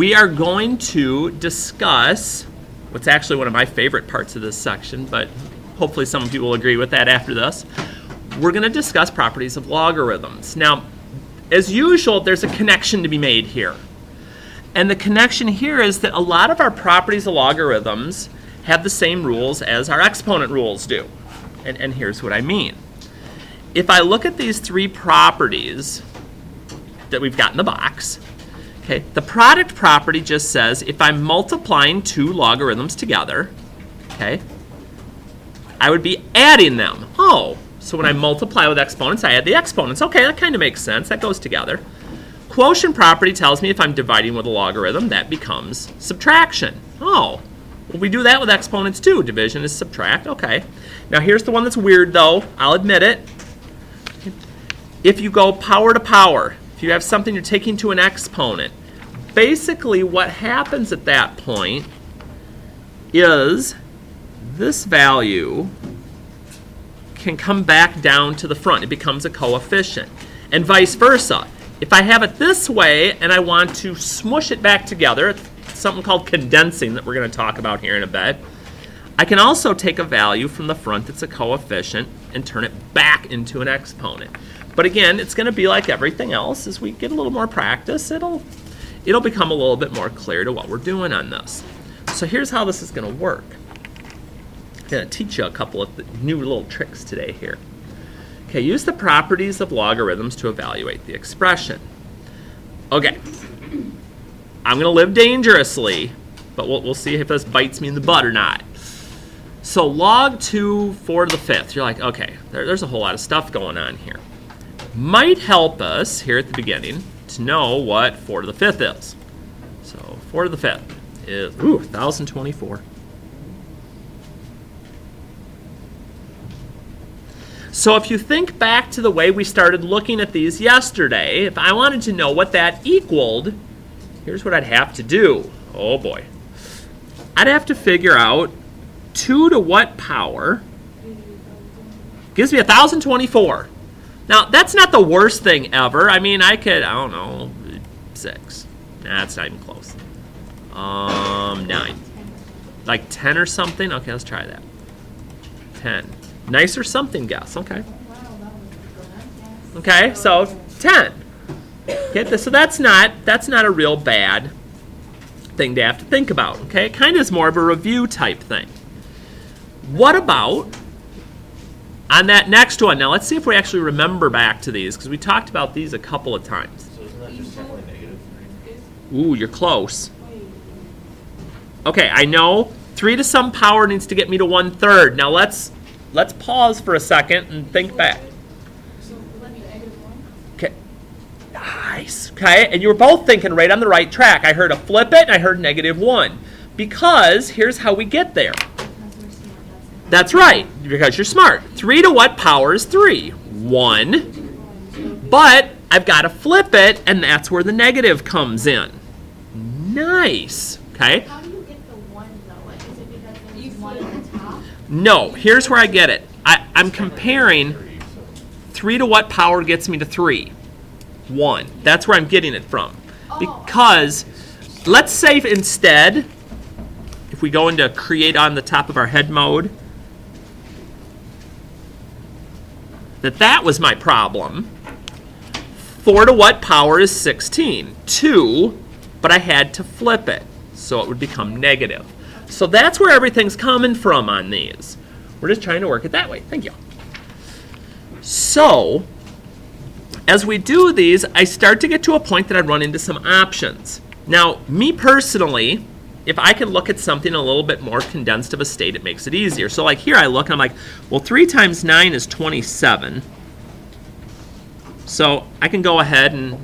we are going to discuss what's actually one of my favorite parts of this section, but hopefully some of you will agree with that after this. We're going to discuss properties of logarithms. Now, as usual, there's a connection to be made here. And the connection here is that a lot of our properties of logarithms have the same rules as our exponent rules do. And here's what I mean. If I look at these three properties that we've got in the box, okay, the product property just says if I'm multiplying two logarithms together, okay, I would be adding them. Oh, so when I multiply with exponents, I add the exponents. Okay, that kind of makes sense. That goes together. Quotient property tells me if I'm dividing with a logarithm, that becomes subtraction. Oh, well, we do that with exponents too. Division is subtract. Okay. Now here's the one that's weird though. I'll admit it. If you go power to power, if you have something you're taking to an exponent, basically what happens at that point is this value can come back down to the front. It becomes a coefficient. And vice versa. If I have it this way and I want to smush it back together, it's something called condensing that we're going to talk about here in a bit, I can also take a value from the front that's a coefficient and turn it back into an exponent. But again, it's going to be like everything else. As we get a little more practice, it'll become a little bit more clear to what we're doing on this. So here's how this is going to work. I'm going to teach you a couple of new little tricks today here. Okay, use the properties of logarithms to evaluate the expression. Okay, I'm going to live dangerously, but we'll see if this bites me in the butt or not. So log 2 4 to the 5th. You're like, okay, there's a whole lot of stuff going on here. Might help us here at the beginning to know what 4 to the 5th is. So 4 to the 5th is 1,024. So if you think back to the way we started looking at these yesterday, if I wanted to know what that equaled, here's what I'd have to do. Oh boy. I'd have to figure out 2 to what power gives me 1,024. Now, that's not the worst thing ever. I mean, I don't know, 6. Nah, that's not even close. 9. Like 10 or something? Okay, let's try that. 10. Nice or something guess. Okay. Okay, so 10. Okay, so that's not a real bad thing to have to think about. Okay, it kind of is more of a review type thing. What about on that next one? Now let's see if we actually remember back to these because we talked about these a couple of times. So isn't that just simply negative 3? Ooh, you're close. Okay, I know 3 to some power needs to get me to 1/3. Now let's pause for a second and think back. Okay, nice. Okay, and you were both thinking right on the right track. I heard a flip it and I heard -1 because here's how we get there. That's right, because you're smart. 3 to what power is 3? 1. But I've got to flip it, and that's where the negative comes in. Nice. Okay. How do you get the 1 though? Like, is it because there's 1 at the top? No, here's where I get it. I'm comparing 3 to what power gets me to 3? 1. That's where I'm getting it from. Because let's say instead, if we go into create on the top of our head mode, that was my problem. 4 to what power is 16? 2, but I had to flip it, so it would become negative. So that's where everything's coming from on these. We're just trying to work it that way. Thank you. So, as we do these, I start to get to a point that I run into some options. Now, me personally, if I can look at something in a little bit more condensed of a state, it makes it easier. So like here I look and I'm like, well, 3 times 9 is 27. So I can go ahead and,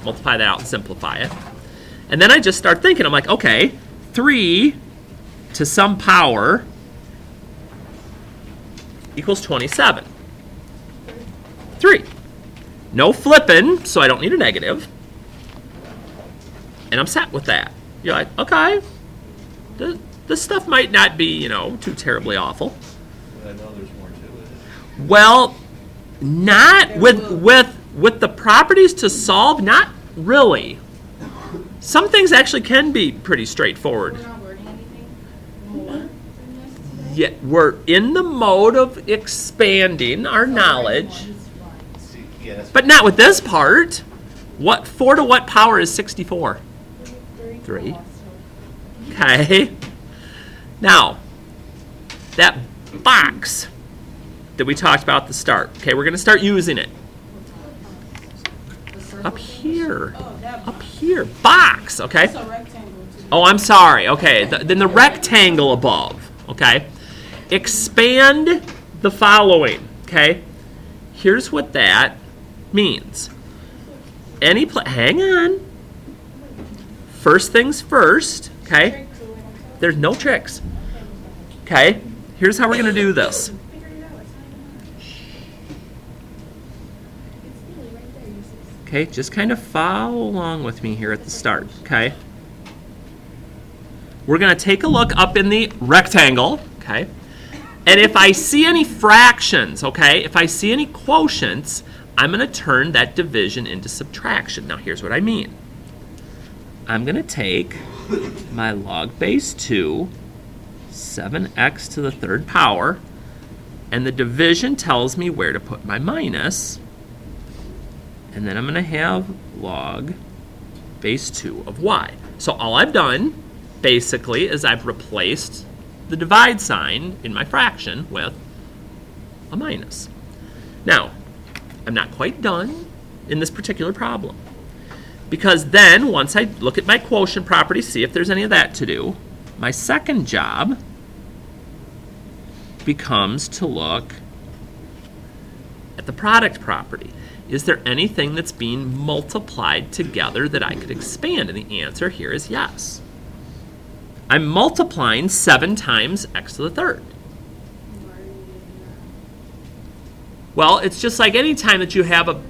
multiply that out and simplify it. And then I just start thinking, I'm like, okay, 3 to some power equals 27. 3. No flipping, so I don't need a negative. And I'm set with that. You're like, okay, this stuff might not be, too terribly awful. I know there's more to it. Well, not with the properties to solve, not really. Some things actually can be pretty straightforward. We're not learning anything more than this today? Yeah, we're in the mode of expanding our knowledge, See, yeah, that's but not with this part. What 4 to what power is 64? 3. Okay. Now, that box that we talked about at the start. Okay, we're going to start using it. Up here. Up here. Box, okay? It's a rectangle too. Oh, I'm sorry. Okay, then the rectangle above, okay? Expand the following, okay? Here's what that means. Hang on. First things first, okay? There's no tricks. Okay, here's how we're going to do this. Okay, just kind of follow along with me here at the start, okay? We're going to take a look up in the rectangle, okay? And if I see any fractions, okay, if I see any quotients, I'm going to turn that division into subtraction. Now, here's what I mean. I'm going to take my log base 2, 7x to the 3rd power, and the division tells me where to put my minus. And then I'm going to have log base 2 of y. So all I've done, basically, is I've replaced the divide sign in my fraction with a minus. Now, I'm not quite done in this particular problem. Because then, once I look at my quotient property, see if there's any of that to do, my second job becomes to look at the product property. Is there anything that's being multiplied together that I could expand? And the answer here is yes. I'm multiplying 7 times x to the 3rd. Well, it's just like any time that you have a...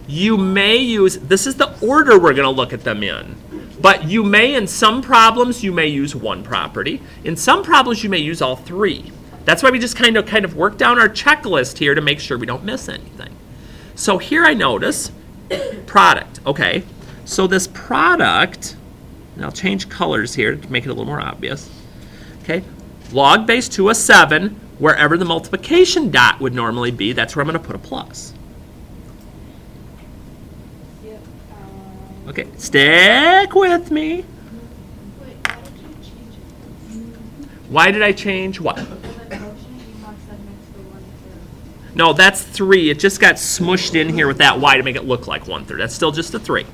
You may use... This is the order we're going to look at them in. But you may, in some problems, you may use one property. In some problems, you may use all 3. That's why we just kind of work down our checklist here to make sure we don't miss anything. So here I notice product. Okay, so this product, and I'll change colors here to make it a little more obvious. Okay, log base 2 of 7, wherever the multiplication dot would normally be, that's where I'm going to put a plus. Okay, stick with me. Wait, why did you change it? Why did I change what? The quotient you must have next to 1/3. No, that's 3. It just got smushed in here with that y to make it look like 1/3. That's still just a 3.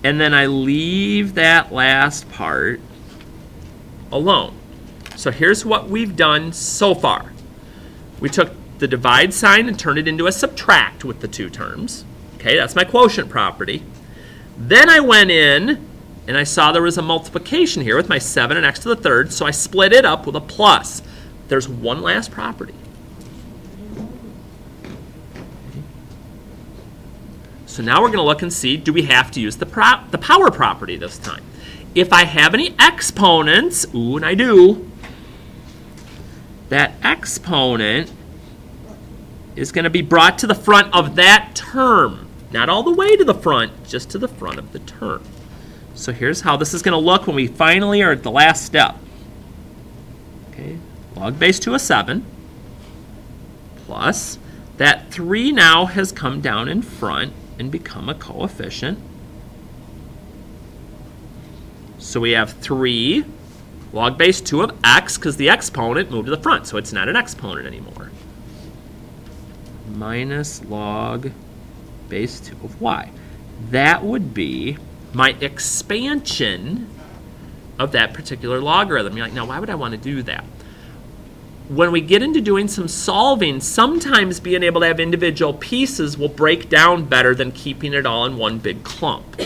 And then I leave that last part alone. So here's what we've done so far. We took the divide sign and turned it into a subtract with the 2 terms. Okay, that's my quotient property. Then I went in and I saw there was a multiplication here with my 7 and x to the 3rd, so I split it up with a plus. There's one last property. So now we're going to look and see, do we have to use the power property this time? If I have any exponents, ooh, and I do, that exponent is going to be brought to the front of that term. Not all the way to the front, just to the front of the term. So here's how this is going to look when we finally are at the last step. Okay, log base 2 of 7 plus that 3 now has come down in front and become a coefficient. So we have 3 log base 2 of x, because the exponent moved to the front, so it's not an exponent anymore, minus log base 2 of y. That would be my expansion of that particular logarithm. You're like, now why would I want to do that? When we get into doing some solving, sometimes being able to have individual pieces will break down better than keeping it all in one big clump.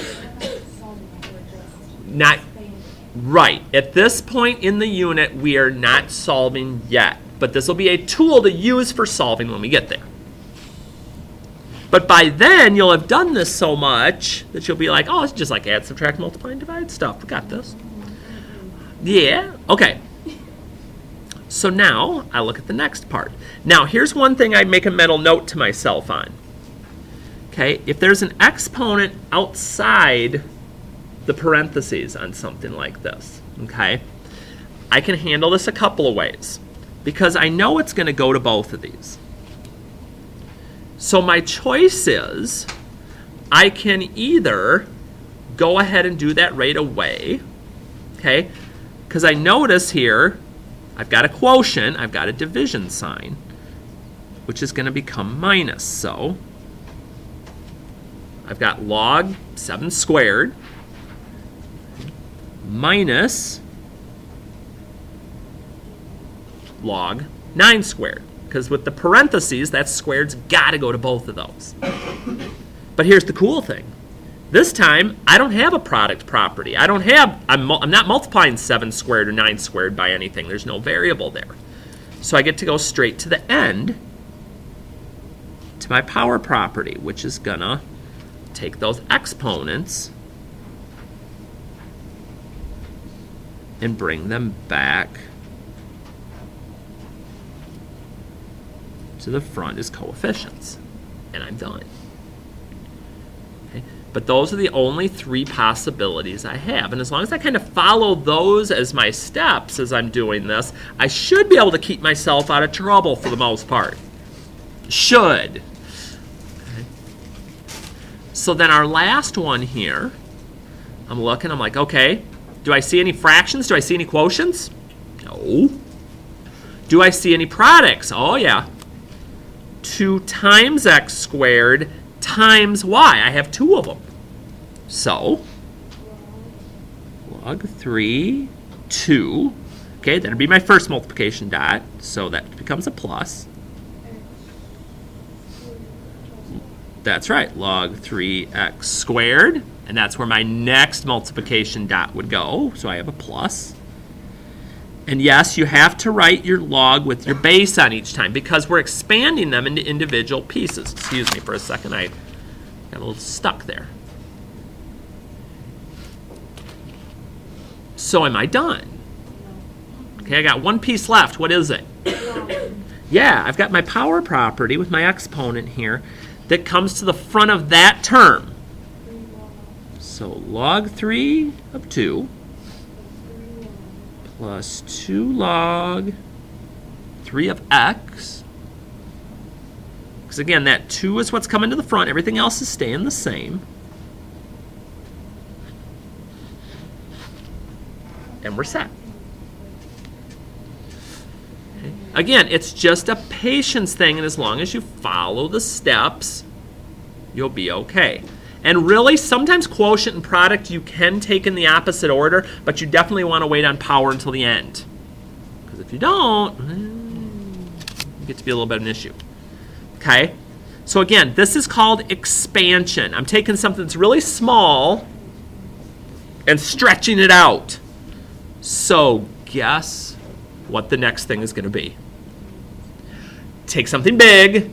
Not right. At this point in the unit, we are not solving yet, but this will be a tool to use for solving when we get there. But by then, you'll have done this so much that you'll be like, oh, it's just like add, subtract, multiply, and divide stuff. We got this. Yeah? Okay. So now, I look at the next part. Now, here's one thing I make a mental note to myself on. Okay, if there's an exponent outside the parentheses on something like this, okay, I can handle this a couple of ways because I know it's going to go to both of these. So my choice is I can either go ahead and do that right away, okay, because I notice here I've got a quotient, I've got a division sign, which is going to become minus. So I've got log 7 squared minus log 9 squared. Because with the parentheses, that squared's got to go to both of those. But here's the cool thing. This time, I don't have a product property. I'm not multiplying 7 squared or 9 squared by anything. There's no variable there. So I get to go straight to the end to my power property, which is going to take those exponents and bring them back to the front as coefficients. And I'm done. Okay? But those are the only 3 possibilities I have. And as long as I kind of follow those as my steps as I'm doing this, I should be able to keep myself out of trouble for the most part. Should. Okay. So then our last one here, I'm looking, I'm like, okay, do I see any fractions? Do I see any quotients? No. Do I see any products? Oh, yeah. 2 times x squared times y. I have 2 of them. So, log 3, 2. Okay, that'll be my first multiplication dot. So that becomes a plus. That's right, log 3x squared. And that's where my next multiplication dot would go. So I have a plus. And yes, you have to write your log with your base on each time because we're expanding them into individual pieces. Excuse me for a second, I got a little stuck there. So am I done? Okay, I got one piece left. What is it? Yeah, I've got my power property with my exponent here that comes to the front of that term. So log 3 of 2 plus 2 log 3 of x. Because again, that 2 is what's coming to the front. Everything else is staying the same. And we're set. Okay. Again, it's just a patience thing, and as long as you follow the steps, you'll be okay. And really, sometimes quotient and product you can take in the opposite order, but you definitely want to wait on power until the end. Because if you don't, it gets to be a little bit of an issue. Okay? So again, this is called expansion. I'm taking something that's really small and stretching it out. So guess what the next thing is going to be. Take something big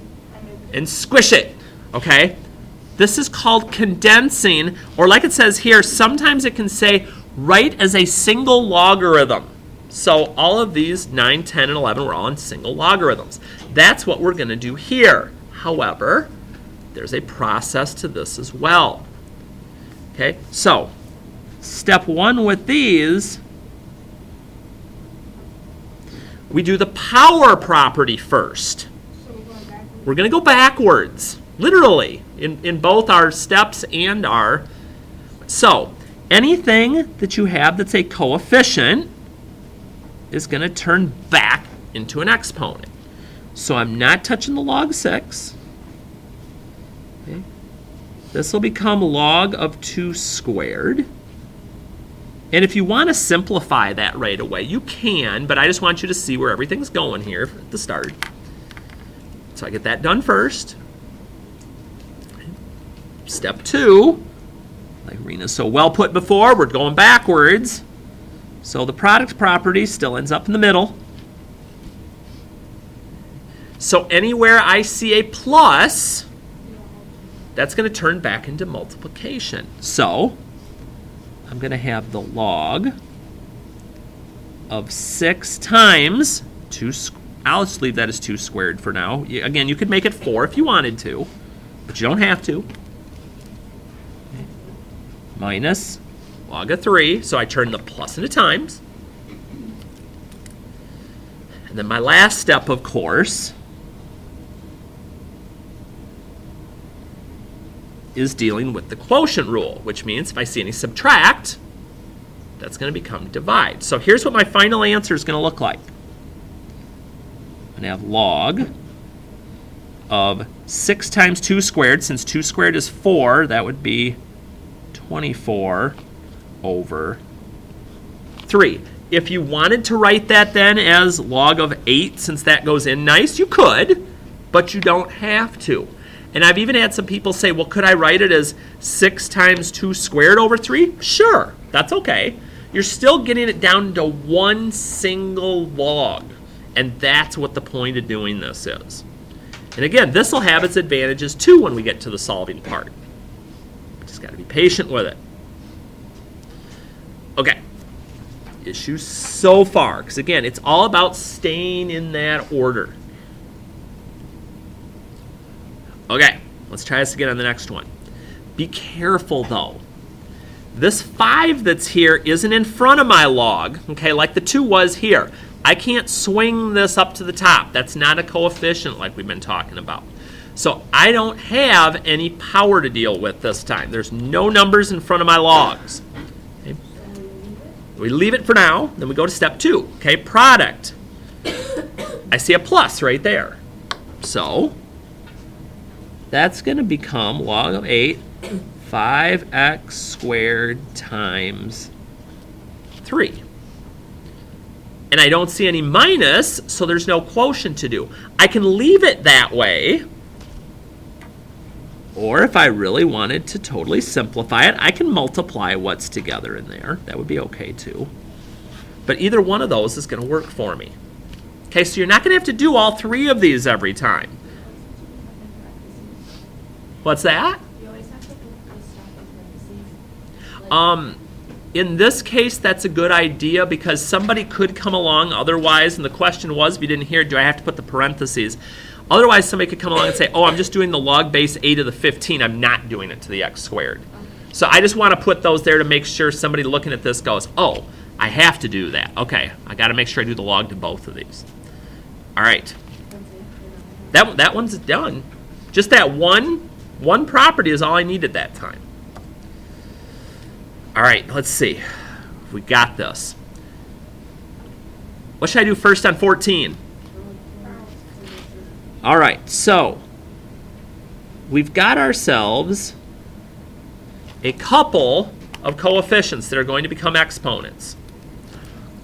and squish it. Okay? This is called condensing, or like it says here, sometimes it can say write as a single logarithm. So all of these 9, 10, and 11 were all in single logarithms. That's what we're going to do here. However, there's a process to this as well. Okay, so step 1 with these, we do the power property first. We're going to go backwards. Literally, in both our steps and our... So, anything that you have that's a coefficient is going to turn back into an exponent. So I'm not touching the log 6. Okay. This will become log of 2 squared. And if you want to simplify that right away, you can, but I just want you to see where everything's going here at the start. So I get that done first. Step 2, like Rena so well put before, we're going backwards. So the product property still ends up in the middle. So anywhere I see a plus, that's going to turn back into multiplication. So I'm going to have the log of 6 times 2 squared. I'll just leave that as 2 squared for now. Again, you could make it 4 if you wanted to. but you don't have to. Minus log of 3, so I turn the plus into times. And then my last step, of course, is dealing with the quotient rule, which means if I see any subtract, that's going to become divide. So here's what my final answer is going to look like. I'm going to have log of 6 times 2 squared. Since 2 squared is 4, that would be 24 over 3. If you wanted to write that then as log of 8, since that goes in nice, you could, but you don't have to. And I've even had some people say, well, could I write it as 6 times 2 squared over 3? Sure, that's okay. You're still getting it down to one single log. And that's what the point of doing this is. And again, this will have its advantages too when we get to the solving part. Just got to be patient with it. Okay. Issues so far, because again, it's all about staying in that order. Okay, let's try this again on the next one. Be careful though. This 5 that's here isn't in front of my log, okay, like the 2 was here. I can't swing this up to the top. That's not a coefficient like we've been talking about. So I don't have any power to deal with this time. There's no numbers in front of my logs. Okay. We leave it for now, then we go to step 2, okay, product. I see a plus right there. So that's going to become log of 8, 5x squared times 3. And I don't see any minus, so there's no quotient to do. I can leave it that way. Or if I really wanted to totally simplify it, I can multiply what's together in there. That would be okay too. But either one of those is going to work for me. Okay, so you're not going to have to do all 3 of these every time. What's that? You always have to put this stuff in parentheses. In this case, that's a good idea because somebody could come along otherwise, and the question was, if you didn't hear, do I have to put the parentheses? Otherwise, somebody could come along and say, oh, I'm just doing the log base a to the 15. I'm not doing it to the x squared. So I just want to put those there to make sure somebody looking at this goes, oh, I have to do that. Okay, I got to make sure I do the log to both of these. All right. That one's done. Just that one property is all I need at that time. All right, let's see. We got this. What should I do first on 14? All right, so we've got ourselves a couple of coefficients that are going to become exponents.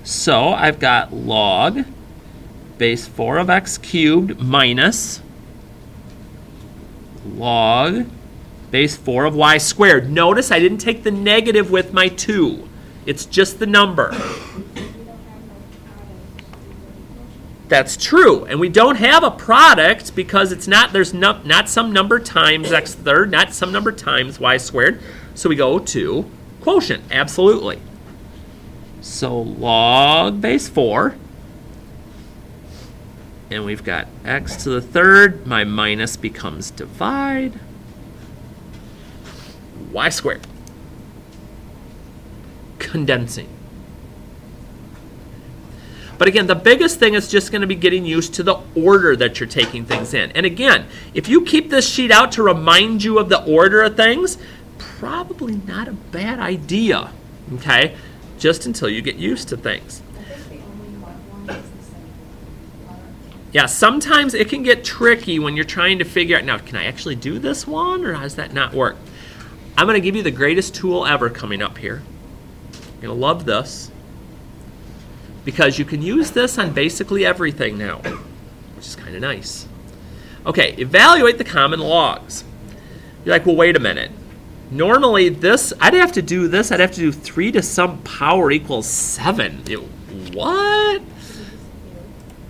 So I've got log base 4 of x cubed minus log base 4 of y squared. Notice I didn't take the negative with my 2. It's just the number. That's true. And we don't have a product because it's not, there's not some number times x third, not some number times y squared. So we go to quotient, absolutely. So log base 4. And we've got x to the third. My minus becomes divide. Y squared. Condensing. But again, the biggest thing is just going to be getting used to the order that you're taking things in. And again, if you keep this sheet out to remind you of the order of things, probably not a bad idea, okay? Just until you get used to things. Yeah, sometimes it can get tricky when you're trying to figure out, now, can I actually do this one, or does that not work? I'm going to give you the greatest tool ever coming up here. You're going to love this. Because you can use this on basically everything now, which is kind of nice. Okay, evaluate the common logs. You're like, well, wait a minute. Normally this, I'd have to do 3 to some power equals 7. What?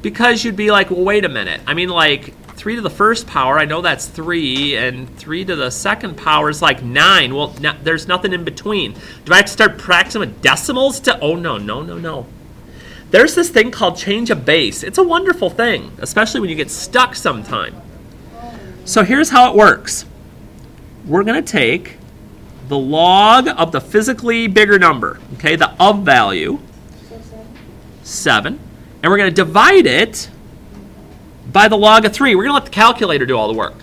Because you'd be like, well, wait a minute. I mean, like, 3 to the first power, I know that's 3, and 3 to the second power is like 9. Well, there's nothing in between. Do I have to start practicing with decimals to, oh, no. There's this thing called change of base. It's a wonderful thing, especially when you get stuck sometime. So here's how it works. we're going to take the log of the physically bigger number, okay, the of value, 7, and we're going to divide it by the log of 3. We're going to let the calculator do all the work.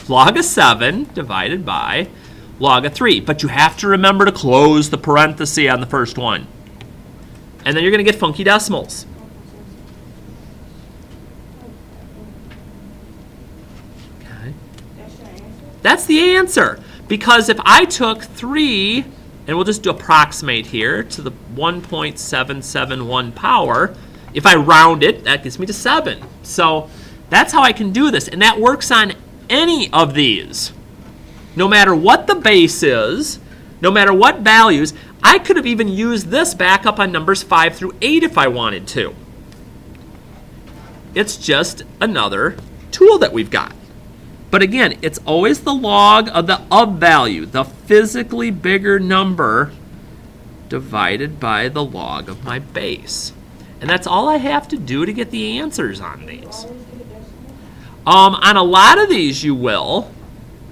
Log of 7 divided by log of 3. But you have to remember to close the parenthesis on the first one. And then you're going to get funky decimals. Okay. That's the answer. Because if I took 3, and we'll just do approximate here, to the 1.771 power, if I round it, that gets me to 7. So that's how I can do this. And that works on any of these. No matter what the base is, no matter what values, I could have even used this back up on numbers 5 through 8 if I wanted to. It's just another tool that we've got. But again, it's always the log of the of value, the physically bigger number, divided by the log of my base. And that's all I have to do to get the answers on these. On a lot of these you will,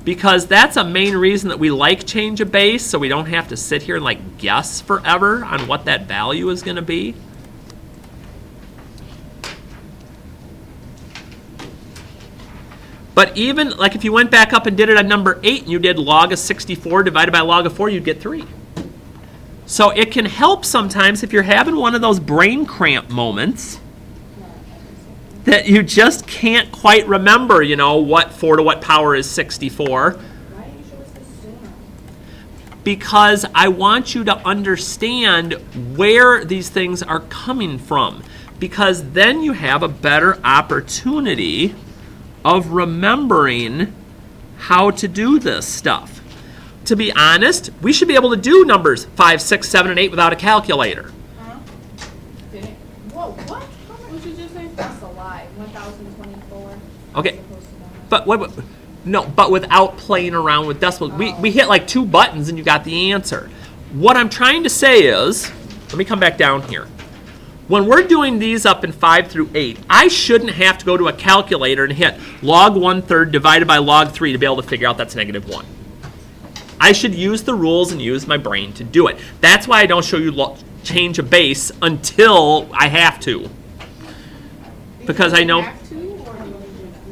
because that's a main reason that we like change of base, so we don't have to sit here and like guess forever on what that value is going to be. But even like if you went back up and did it on number 8 and you did log of 64 divided by log of 4, you'd get 3. So it can help sometimes if you're having one of those brain cramp moments that you just can't quite remember, you know, what 4 to what power is 64. Because I want you to understand where these things are coming from. Because then you have a better opportunity of remembering how to do this stuff. To be honest, we should be able to do numbers 5, 6, 7, and 8 without a calculator. Whoa, what? What did you just say? That's a lie. 1,024. Okay, but no, but without playing around with decimals. We hit like 2 buttons and you got the answer. What I'm trying to say is, let me come back down here. When we're doing these up in 5 through 8, I shouldn't have to go to a calculator and hit log 1/3 divided by log 3 to be able to figure out that's -1. I should use the rules and use my brain to do it. That's why I don't show you change a base until I have to. Because I know...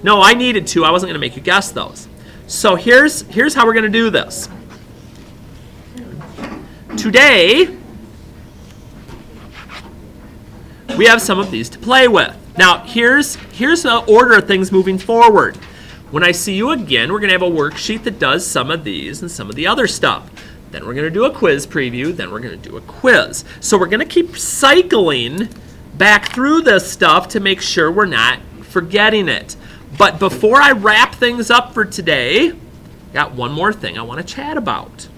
No, I needed to. I wasn't going to make you guess those. So here's how we're going to do this. Today, we have some of these to play with. Now, here's the order of things moving forward. When I see you again, we're going to have a worksheet that does some of these and some of the other stuff. Then we're going to do a quiz preview. Then we're going to do a quiz. So we're going to keep cycling back through this stuff to make sure we're not forgetting it. But before I wrap things up for today, got one more thing I want to chat about.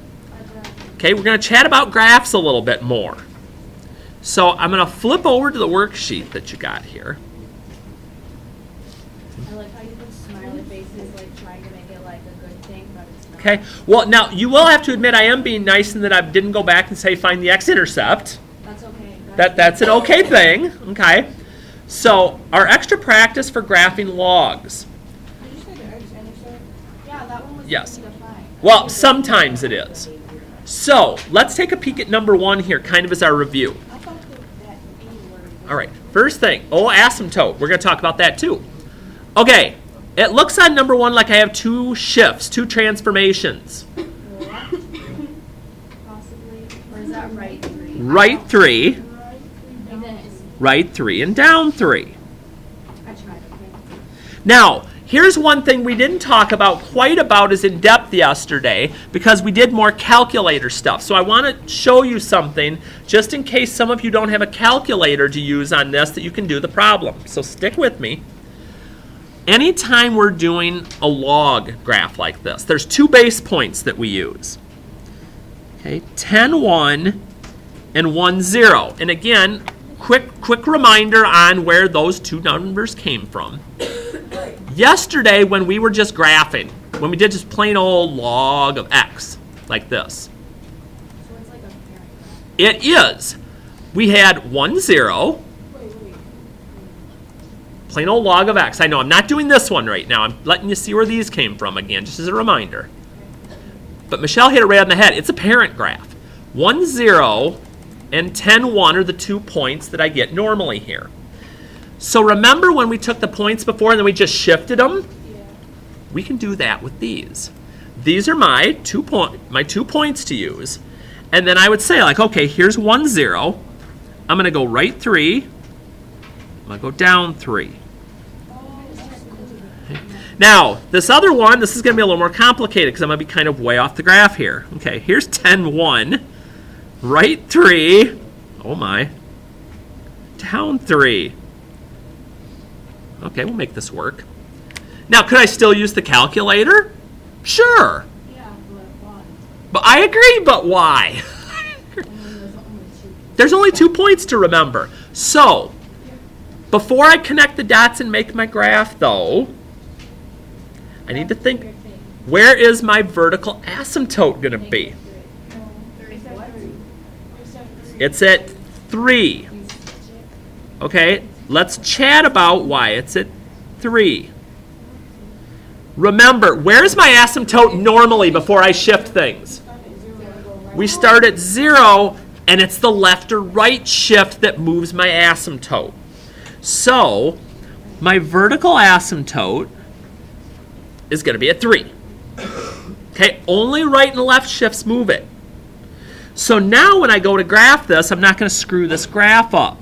Okay, we're going to chat about graphs a little bit more. So I'm going to flip over to the worksheet that you got here. I like how you put smiley faces, like trying to make it like a good thing, but it's not. Okay, well, now you will have to admit I am being nice in that I didn't go back and say find the x-intercept. That's okay. That's an okay thing. Okay. So our extra practice for graphing logs. Did you say the x-intercept? Yeah, that one was Yes. easy to find. Well, sometimes it is. So let's take a peek at number 1 here, kind of as our review. I thought that A word. All right, first thing, asymptote. We're going to talk about that too. Okay, it looks on number 1 like I have 2 shifts, 2 transformations. Possibly. Or is that right 3? Right 3, And then it's, right 3, and down 3. I tried, okay. Now, here's one thing we didn't talk about quite about as in depth yesterday because we did more calculator stuff. So I want to show you something just in case some of you don't have a calculator to use on this that you can do the problem. So stick with me. Anytime we're doing a log graph like this, there's 2 base points that we use. Okay, 10, 1, and 1, 0. And again, quick reminder on where those 2 numbers came from. Yesterday, when we were just graphing, when we did just plain old log of x, like this. So it's like a parent graph. It is. We had 1, 0. Wait. Plain old log of x. I know I'm not doing this one right now. I'm letting you see where these came from again, just as a reminder. But Michelle hit it right on the head. It's a parent graph. 1, 0 and 10, 1 are the 2 points that I get normally here. So remember when we took the points before and then we just shifted them? Yeah. We can do that with these. These are my 2 points to use. And then I would say, like, okay, here's 1, 0. I'm going to go right 3. I'm going to go down 3. Now, this other one, this is going to be a little more complicated because I'm going to be kind of way off the graph here. Okay, here's 10, 1. Right 3. Oh, my. Down 3. Okay, we'll make this work. Now, could I still use the calculator? Sure. Yeah, but why? But I agree, but why? There's only 2 points to remember. So, before I connect the dots and make my graph, though, I need to think, where is my vertical asymptote going to be? It's at 3. Okay, let's chat about why it's at 3. Remember, where's my asymptote normally before I shift things? We start at 0, and it's the left or right shift that moves my asymptote. So, my vertical asymptote is going to be at 3. Okay, only right and left shifts move it. So now when I go to graph this, I'm not going to screw this graph up.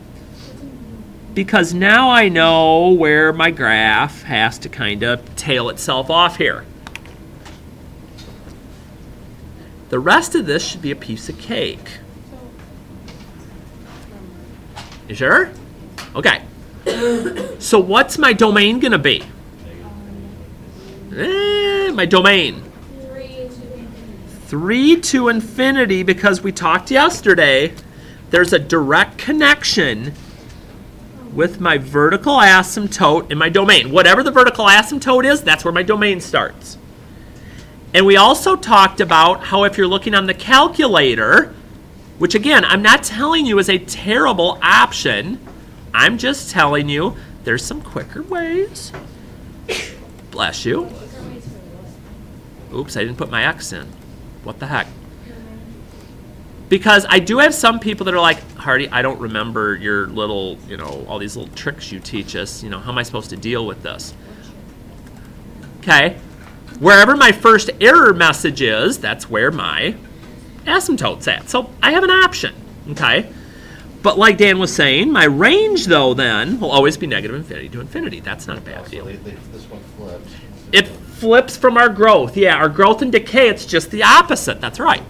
Because now I know where my graph has to kind of tail itself off here. The rest of this should be a piece of cake. You sure? Okay. So what's my domain going to be? My domain. 3 to infinity, because we talked yesterday, there's a direct connection with my vertical asymptote and my domain. Whatever the vertical asymptote is, that's where my domain starts. And we also talked about how if you're looking on the calculator, which again, I'm not telling you is a terrible option, I'm just telling you there's some quicker ways. Bless you. Oops, I didn't put my X in. What the heck? Because I do have some people that are like, Harty, I don't remember your little, all these little tricks you teach us. How am I supposed to deal with this? Okay. Wherever my first error message is, that's where my asymptote's at. So I have an option. Okay. But like Dan was saying, my range, though, then, will always be negative infinity to infinity. That's not a bad deal. So this one flips. It flips from our growth. Yeah, our growth and decay, it's just the opposite. That's right.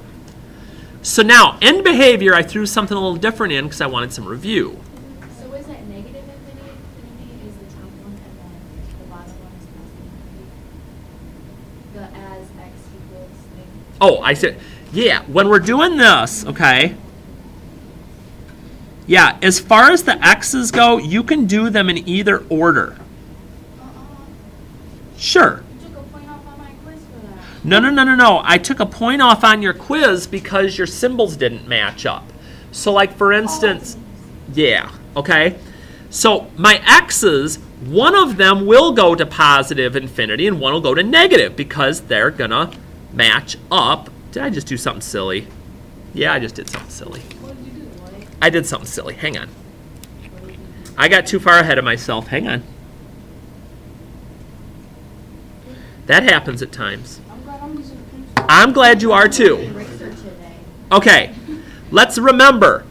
So now, end behavior, I threw something a little different in because I wanted some review. So is it negative infinity? Infinity is the top one, and then the bottom one is positive infinity? The as x equals thing? Oh, I said, yeah, when we're doing this, okay, yeah, as far as the x's go, you can do them in either order. Sure. You took a point off on my quiz for that. No. I took a point off on your quiz because your symbols didn't match up. So like for instance, yeah, okay. So my x's, one of them will go to positive infinity and one will go to negative because they're gonna match up. Did I just do something silly? Yeah, I just did something silly. What did you do, Lloyd? I did something silly. Hang on. I got too far ahead of myself. Hang on. That happens at times. I'm glad you are too. Okay, let's remember.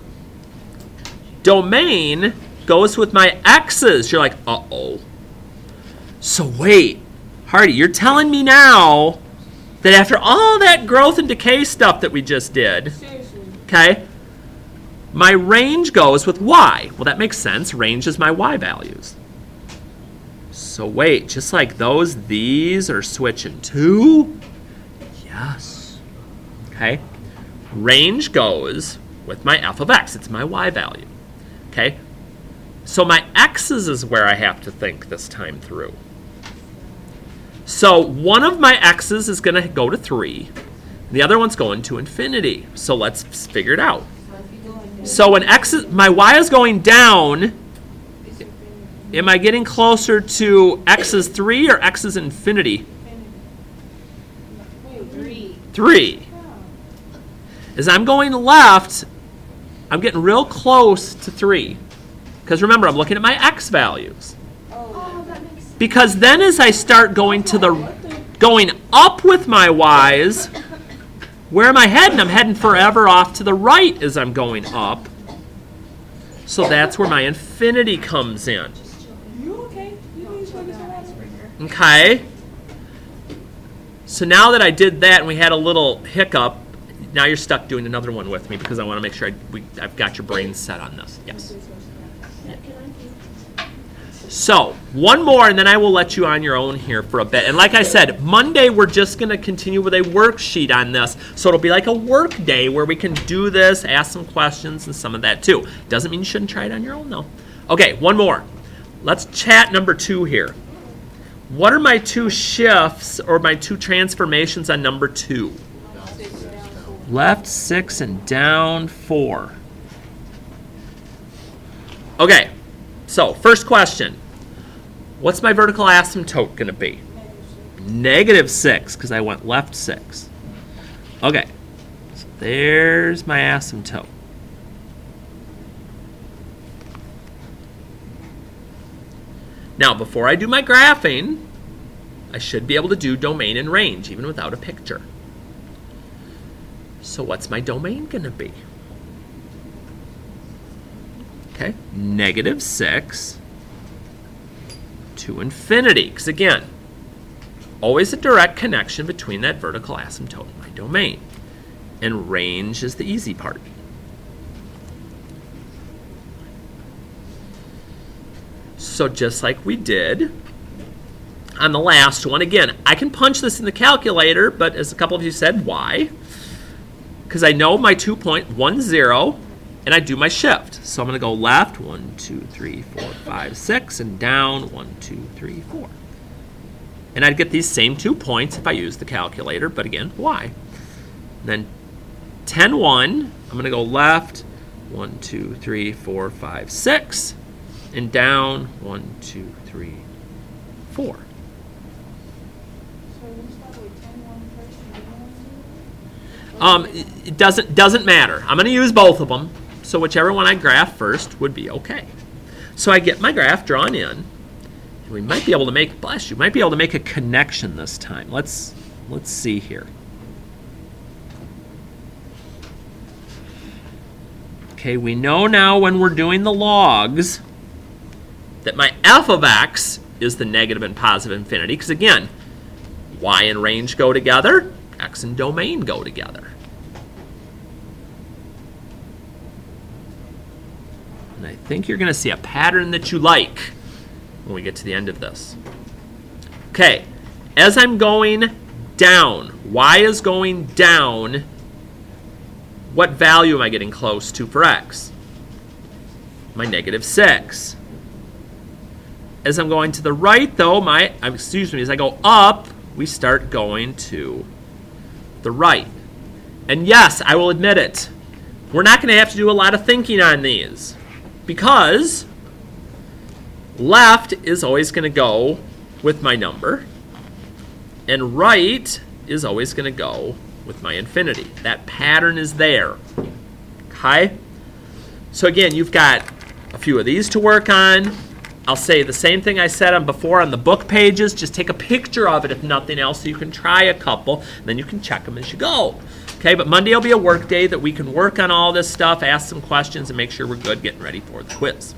Domain goes with my x's. You're like, uh-oh. So wait, Harty, you're telling me now that after all that growth and decay stuff that we just did, okay, my range goes with y. Well, that makes sense. Range is my y values. So wait, just like those, these are switching too? Yes. Okay. Range goes with my f of x. It's my y value. Okay. So my x's is where I have to think this time through. So one of my x's is going to go to 3. The other one's going to infinity. So let's figure it out. So when my y is going down, Am I getting closer to x is 3 or x is infinity? Three. 3. As I'm going left, I'm getting real close to 3. Because remember, I'm looking at my x values. Oh, that makes sense. Because then as I start going up with my y's, where am I heading? I'm heading forever off to the right as I'm going up. So that's where my infinity comes in. You okay? You need to go get some water? Okay? So now that I did that and we had a little hiccup, now you're stuck doing another one with me because I want to make sure I've got your brain set on this. Yes. So, one more and then I will let you on your own here for a bit. And like I said, Monday we're just going to continue with a worksheet on this. So it'll be like a work day where we can do this, ask some questions and some of that too. Doesn't mean you shouldn't try it on your own though. Okay, one more. Let's chat number 2 here. What are my 2 shifts or my 2 transformations on number 2? Left 6 and down 4. Okay, so first question. What's my vertical asymptote going to be? -6, because I went left 6. Okay, so there's my asymptote. Now, before I do my graphing, I should be able to do domain and range, even without a picture. So what's my domain going to be? Okay, -6 to infinity. Because again, always a direct connection between that vertical asymptote and my domain. And range is the easy part. So just like we did on the last one, again, I can punch this in the calculator, but as a couple of you said, why? Because I know my 2.10, and I do my shift. So I'm going to go left, 1, 2, 3, 4, 5, 6, and down, 1, 2, 3, 4. And I'd get these same 2 points if I used the calculator, but again, why? And then 10, 1, I'm going to go left, 1, 2, 3, 4, 5, 6, and down, 1, 2, 3, 4. So we start with 10, 1 first and then 1, 2? It doesn't matter. I'm going to use both of them, so whichever one I graph first would be okay. So I get my graph drawn in, and we might be able to make a connection this time. Let's see here. Okay, we know now when we're doing the logs that my f of x is the negative and positive infinity, because again, y and range go together, x and domain go together. And I think you're going to see a pattern that you like when we get to the end of this. Okay, as I'm going down, y is going down, what value am I getting close to for x? My -6. As I'm going to the right, though, as I go up, we start going to the right. And yes, I will admit it, we're not going to have to do a lot of thinking on these because left is always going to go with my number and right is always going to go with my infinity. That pattern is there. Okay? So again, you've got a few of these to work on. I'll say the same thing I said before on the book pages. Just take a picture of it if nothing else so you can try a couple and then you can check them as you go. Okay, but Monday will be a work day that we can work on all this stuff, ask some questions, and make sure we're good getting ready for the quiz.